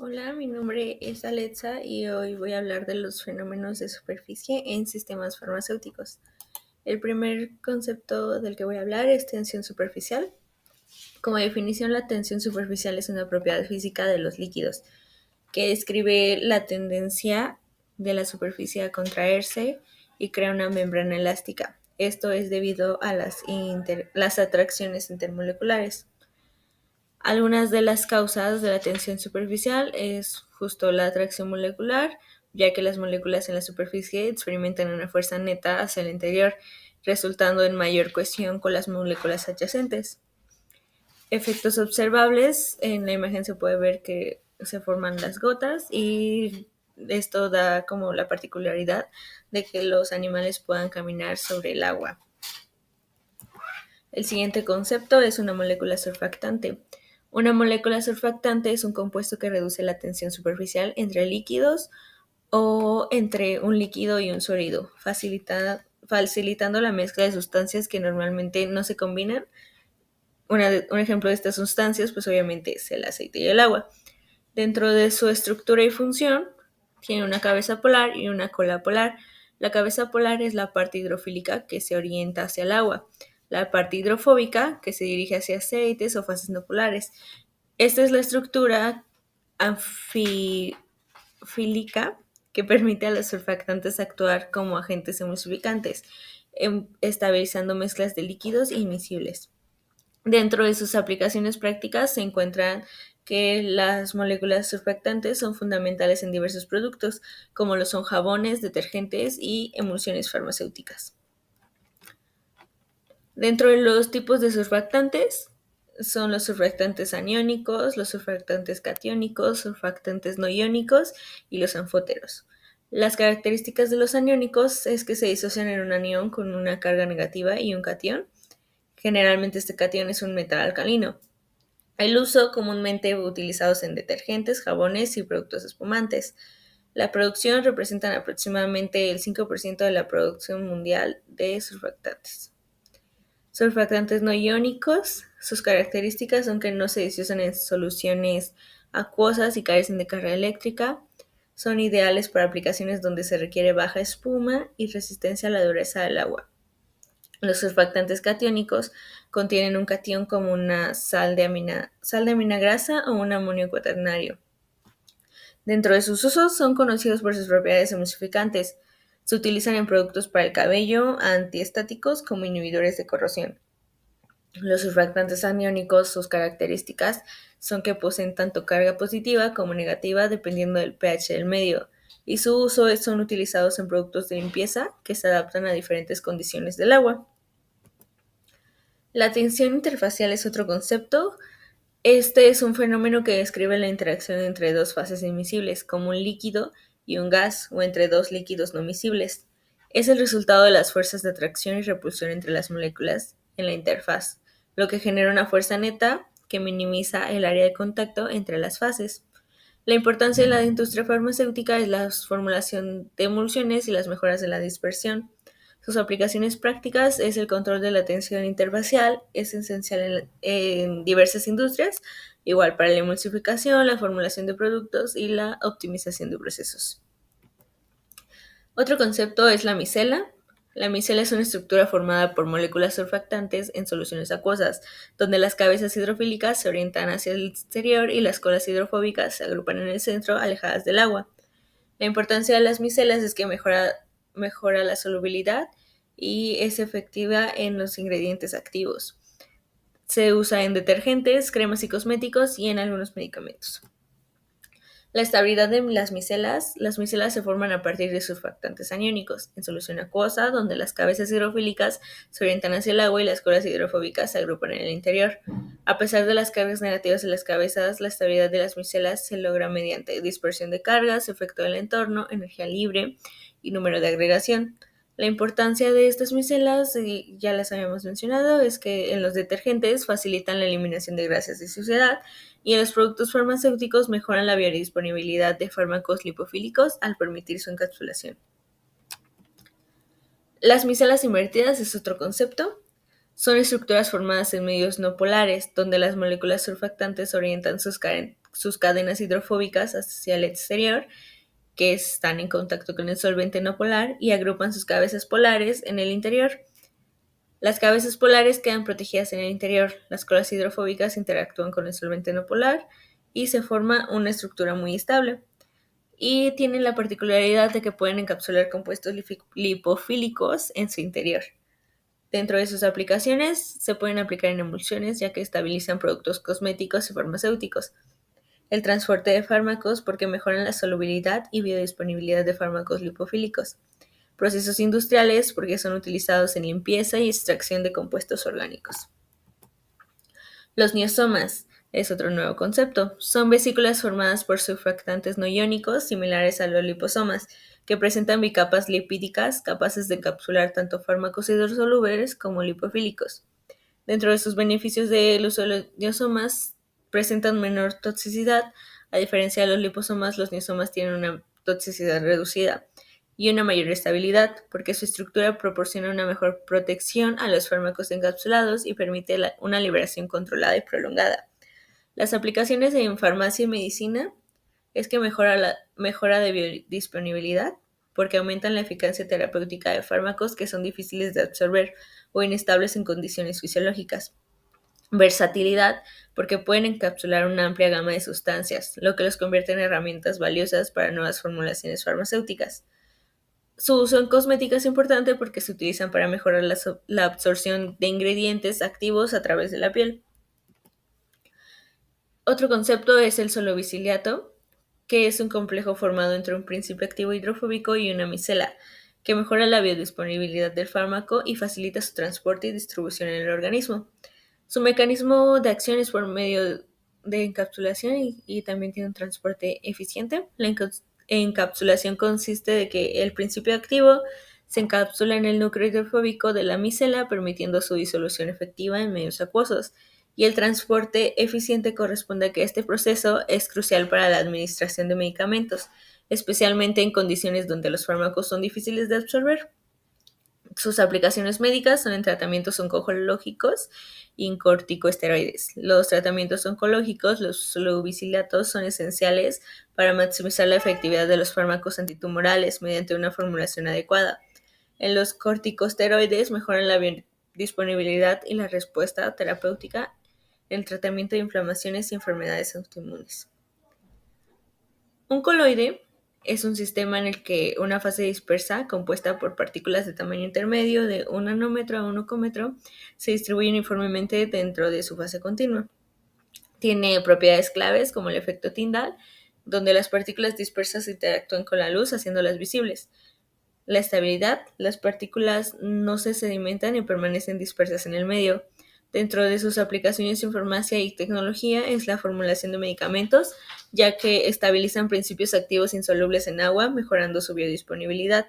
Hola, mi nombre es Alexa y hoy voy a hablar de los fenómenos de superficie en sistemas farmacéuticos. El primer concepto del que voy a hablar es tensión superficial. Como definición, la tensión superficial es una propiedad física de los líquidos que describe la tendencia de la superficie a contraerse y crea una membrana elástica. Esto es debido a las atracciones intermoleculares. Algunas de las causas de la tensión superficial es justo la atracción molecular, ya que las moléculas en la superficie experimentan una fuerza neta hacia el interior, resultando en mayor cohesión con las moléculas adyacentes. Efectos observables, en la imagen se puede ver que se forman las gotas y esto da como la particularidad de que los animales puedan caminar sobre el agua. El siguiente concepto es una molécula surfactante. Una molécula surfactante es un compuesto que reduce la tensión superficial entre líquidos o entre un líquido y un sólido, facilitando la mezcla de sustancias que normalmente no se combinan. Un ejemplo de estas sustancias, pues obviamente es el aceite y el agua. Dentro de su estructura y función, tiene una cabeza polar y una cola polar. La cabeza polar es la parte hidrofílica que se orienta hacia el agua, la parte hidrofóbica que se dirige hacia aceites o fases no polares. Esta es la estructura anfifílica que permite a los surfactantes actuar como agentes emulsificantes, estabilizando mezclas de líquidos inmiscibles. Dentro de sus aplicaciones prácticas se encuentran que las moléculas surfactantes son fundamentales en diversos productos, como lo son jabones, detergentes y emulsiones farmacéuticas. Dentro de los tipos de surfactantes son los surfactantes aniónicos, los surfactantes catiónicos, surfactantes no iónicos y los anfóteros. Las características de los aniónicos es que se disocian en un anión con una carga negativa y un catión. Generalmente este catión es un metal alcalino. El uso comúnmente utilizados en detergentes, jabones y productos espumantes. La producción representa aproximadamente el 5% de la producción mundial de surfactantes. Surfactantes no iónicos, sus características son que no se disocian en soluciones acuosas y carecen de carga eléctrica. Son ideales para aplicaciones donde se requiere baja espuma y resistencia a la dureza del agua. Los surfactantes catiónicos contienen un catión como una sal de amina grasa o un amonio cuaternario. Dentro de sus usos son conocidos por sus propiedades emulsificantes. Se utilizan en productos para el cabello, antiestáticos como inhibidores de corrosión. Los surfactantes aniónicos, sus características son que poseen tanto carga positiva como negativa dependiendo del pH del medio, y su uso son utilizados en productos de limpieza que se adaptan a diferentes condiciones del agua. La tensión interfacial es otro concepto. Este es un fenómeno que describe la interacción entre dos fases invisibles, como un líquido y un gas, o entre dos líquidos no miscibles. Es el resultado de las fuerzas de atracción y repulsión entre las moléculas en la interfaz, lo que genera una fuerza neta que minimiza el área de contacto entre las fases. La importancia de la industria farmacéutica es la formulación de emulsiones y las mejoras de la dispersión. Sus aplicaciones prácticas es el control de la tensión interfacial, es esencial en diversas industrias, igual para la emulsificación, la formulación de productos y la optimización de procesos. Otro concepto es la micela. La micela es una estructura formada por moléculas surfactantes en soluciones acuosas, donde las cabezas hidrofílicas se orientan hacia el exterior y las colas hidrofóbicas se agrupan en el centro, alejadas del agua. La importancia de las micelas es que mejora la solubilidad y es efectiva en los ingredientes activos. Se usa en detergentes, cremas y cosméticos y en algunos medicamentos. La estabilidad de las micelas se forman a partir de surfactantes aniónicos, en solución acuosa, donde las cabezas hidrofílicas se orientan hacia el agua y las colas hidrofóbicas se agrupan en el interior. A pesar de las cargas negativas de las cabezas, la estabilidad de las micelas se logra mediante dispersión de cargas, efecto del entorno, energía libre y número de agregación. La importancia de estas micelas, ya las habíamos mencionado, es que en los detergentes facilitan la eliminación de grasas y suciedad, y en los productos farmacéuticos mejoran la biodisponibilidad de fármacos lipofílicos al permitir su encapsulación. Las micelas invertidas es otro concepto. Son estructuras formadas en medios no polares, donde las moléculas surfactantes orientan sus sus cadenas hidrofóbicas hacia el exterior, que están en contacto con el solvente no polar, y agrupan sus cabezas polares en el interior. Las cabezas polares quedan protegidas en el interior. Las colas hidrofóbicas interactúan con el solvente no polar y se forma una estructura muy estable. Y tienen la particularidad de que pueden encapsular compuestos lipofílicos en su interior. Dentro de sus aplicaciones, se pueden aplicar en emulsiones, ya que estabilizan productos cosméticos y farmacéuticos. El transporte de fármacos, porque mejoran la solubilidad y biodisponibilidad de fármacos lipofílicos. Procesos industriales, porque son utilizados en limpieza y extracción de compuestos orgánicos. Los niosomas es otro nuevo concepto. Son vesículas formadas por surfactantes no iónicos similares a los liposomas, que presentan bicapas lipídicas capaces de encapsular tanto fármacos hidrosolubles como lipofílicos. Dentro de sus beneficios del uso de los niosomas, presentan menor toxicidad. A diferencia de los liposomas, los niosomas tienen una toxicidad reducida y una mayor estabilidad, porque su estructura proporciona una mejor protección a los fármacos encapsulados y permite una liberación controlada y prolongada. Las aplicaciones en farmacia y medicina es que mejora de biodisponibilidad, porque aumentan la eficacia terapéutica de fármacos que son difíciles de absorber o inestables en condiciones fisiológicas. Versatilidad, porque pueden encapsular una amplia gama de sustancias, lo que los convierte en herramientas valiosas para nuevas formulaciones farmacéuticas. Su uso en cosmética es importante porque se utilizan para mejorar la absorción de ingredientes activos a través de la piel. Otro concepto es el solubiliciato, que es un complejo formado entre un principio activo hidrofóbico y una micela, que mejora la biodisponibilidad del fármaco y facilita su transporte y distribución en el organismo. Su mecanismo de acción es por medio de encapsulación y también tiene un transporte eficiente. La encapsulación consiste de que el principio activo se encapsula en el núcleo hidrofóbico de la micela, permitiendo su disolución efectiva en medios acuosos. Y el transporte eficiente corresponde a que este proceso es crucial para la administración de medicamentos, especialmente en condiciones donde los fármacos son difíciles de absorber. Sus aplicaciones médicas son en tratamientos oncológicos y en corticosteroides. Los tratamientos oncológicos, los solubilicilatos, son esenciales para maximizar la efectividad de los fármacos antitumorales mediante una formulación adecuada. En los corticosteroides mejoran la disponibilidad y la respuesta terapéutica en el tratamiento de inflamaciones y enfermedades autoinmunes. Un coloide es un sistema en el que una fase dispersa, compuesta por partículas de tamaño intermedio de 1 nanómetro a 1 ocómetro, se distribuye uniformemente dentro de su fase continua. Tiene propiedades claves como el efecto Tyndall, donde las partículas dispersas interactúan con la luz haciéndolas visibles. La estabilidad, las partículas no se sedimentan y permanecen dispersas en el medio. Dentro de sus aplicaciones en farmacia y tecnología es la formulación de medicamentos, ya que estabilizan principios activos insolubles en agua, mejorando su biodisponibilidad.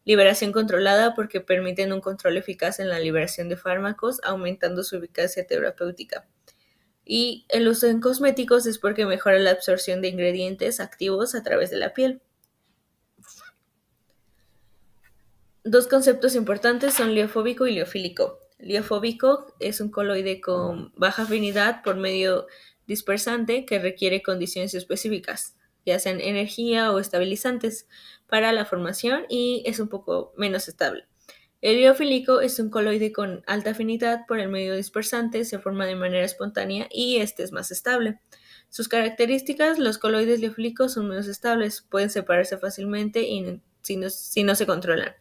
Liberación controlada, porque permiten un control eficaz en la liberación de fármacos, aumentando su eficacia terapéutica. Y el uso en cosméticos es porque mejora la absorción de ingredientes activos a través de la piel. Dos conceptos importantes son liofóbico y liofílico. Liofóbico es un coloide con baja afinidad por medio dispersante que requiere condiciones específicas, ya sean energía o estabilizantes, para la formación y es un poco menos estable. El liofílico es un coloide con alta afinidad por el medio dispersante, se forma de manera espontánea y este es más estable. Sus características: los coloides liofílicos son menos estables, pueden separarse fácilmente y si no se controlan,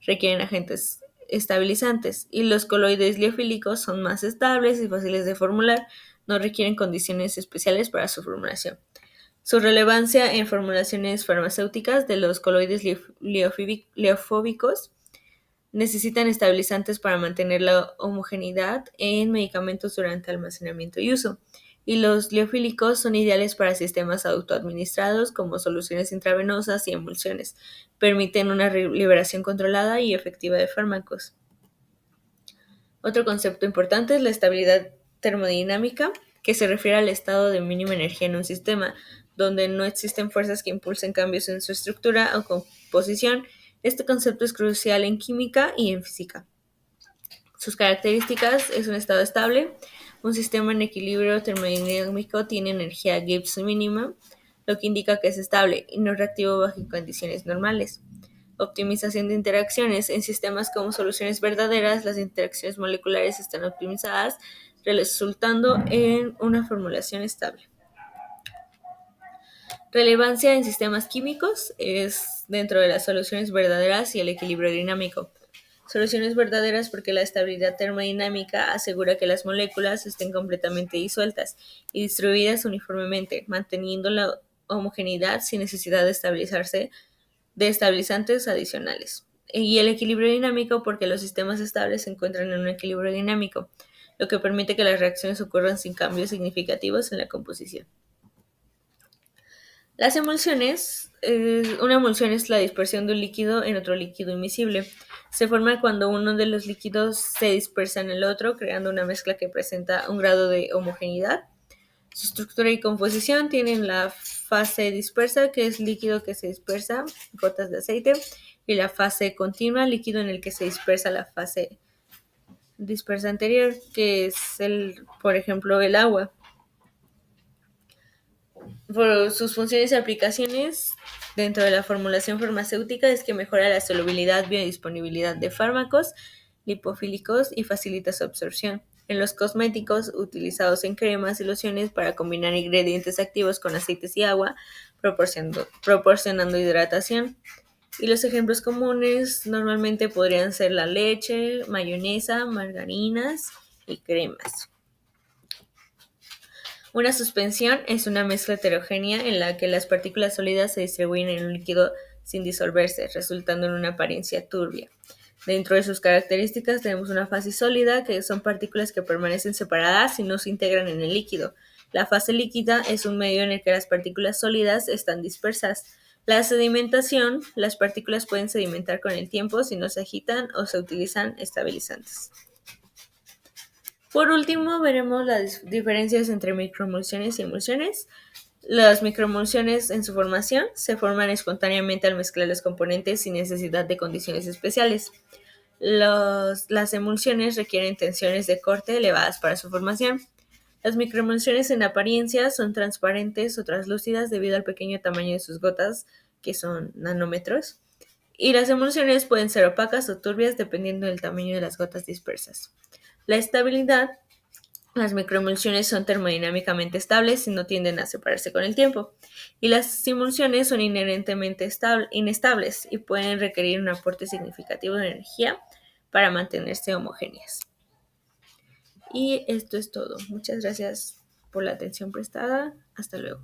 requieren agentes estabilizantes, y los coloides liofílicos son más estables y fáciles de formular, no requieren condiciones especiales para su formulación. Su relevancia en formulaciones farmacéuticas de los coloides liofóbicos necesitan estabilizantes para mantener la homogeneidad en medicamentos durante almacenamiento y uso. Y los liofílicos son ideales para sistemas autoadministrados como soluciones intravenosas y emulsiones. Permiten una liberación controlada y efectiva de fármacos. Otro concepto importante es la estabilidad termodinámica, que se refiere al estado de mínima energía en un sistema, donde no existen fuerzas que impulsen cambios en su estructura o composición. Este concepto es crucial en química y en física. Sus características: es un estado estable, Un sistema en equilibrio termodinámico tiene energía Gibbs mínima, lo que indica que es estable y no reactivo bajo condiciones normales. Optimización de interacciones. En sistemas como soluciones verdaderas, las interacciones moleculares están optimizadas, resultando en una formulación estable. Relevancia en sistemas químicos es dentro de las soluciones verdaderas y el equilibrio dinámico. Soluciones verdaderas porque la estabilidad termodinámica asegura que las moléculas estén completamente disueltas y distribuidas uniformemente, manteniendo la homogeneidad sin necesidad de estabilizarse de estabilizantes adicionales. Y el equilibrio dinámico porque los sistemas estables se encuentran en un equilibrio dinámico, lo que permite que las reacciones ocurran sin cambios significativos en la composición. Las emulsiones, una emulsión es la dispersión de un líquido en otro líquido imisible. Se forma cuando uno de los líquidos se dispersa en el otro, creando una mezcla que presenta un grado de homogeneidad. Su estructura y composición tienen la fase dispersa, que es líquido que se dispersa, gotas de aceite, y la fase continua, líquido en el que se dispersa la fase dispersa anterior, que es por ejemplo, el agua. Por sus funciones y aplicaciones dentro de la formulación farmacéutica es que mejora la solubilidad, biodisponibilidad de fármacos lipofílicos y facilita su absorción. En los cosméticos, utilizados en cremas y lociones para combinar ingredientes activos con aceites y agua, proporcionando hidratación. Y los ejemplos comunes normalmente podrían ser la leche, mayonesa, margarinas y cremas. Una suspensión es una mezcla heterogénea en la que las partículas sólidas se distribuyen en un líquido sin disolverse, resultando en una apariencia turbia. Dentro de sus características tenemos una fase sólida, que son partículas que permanecen separadas y no se integran en el líquido. La fase líquida es un medio en el que las partículas sólidas están dispersas. La sedimentación, las partículas pueden sedimentar con el tiempo si no se agitan o se utilizan estabilizantes. Por último, veremos las diferencias entre microemulsiones y emulsiones. Las microemulsiones en su formación se forman espontáneamente al mezclar los componentes sin necesidad de condiciones especiales. Las emulsiones requieren tensiones de corte elevadas para su formación. Las microemulsiones en apariencia son transparentes o translúcidas debido al pequeño tamaño de sus gotas, que son nanómetros. Y las emulsiones pueden ser opacas o turbias dependiendo del tamaño de las gotas dispersas. La estabilidad. Las microemulsiones son termodinámicamente estables y no tienden a separarse con el tiempo. Y las emulsiones son inherentemente inestables y pueden requerir un aporte significativo de energía para mantenerse homogéneas. Y esto es todo. Muchas gracias por la atención prestada. Hasta luego.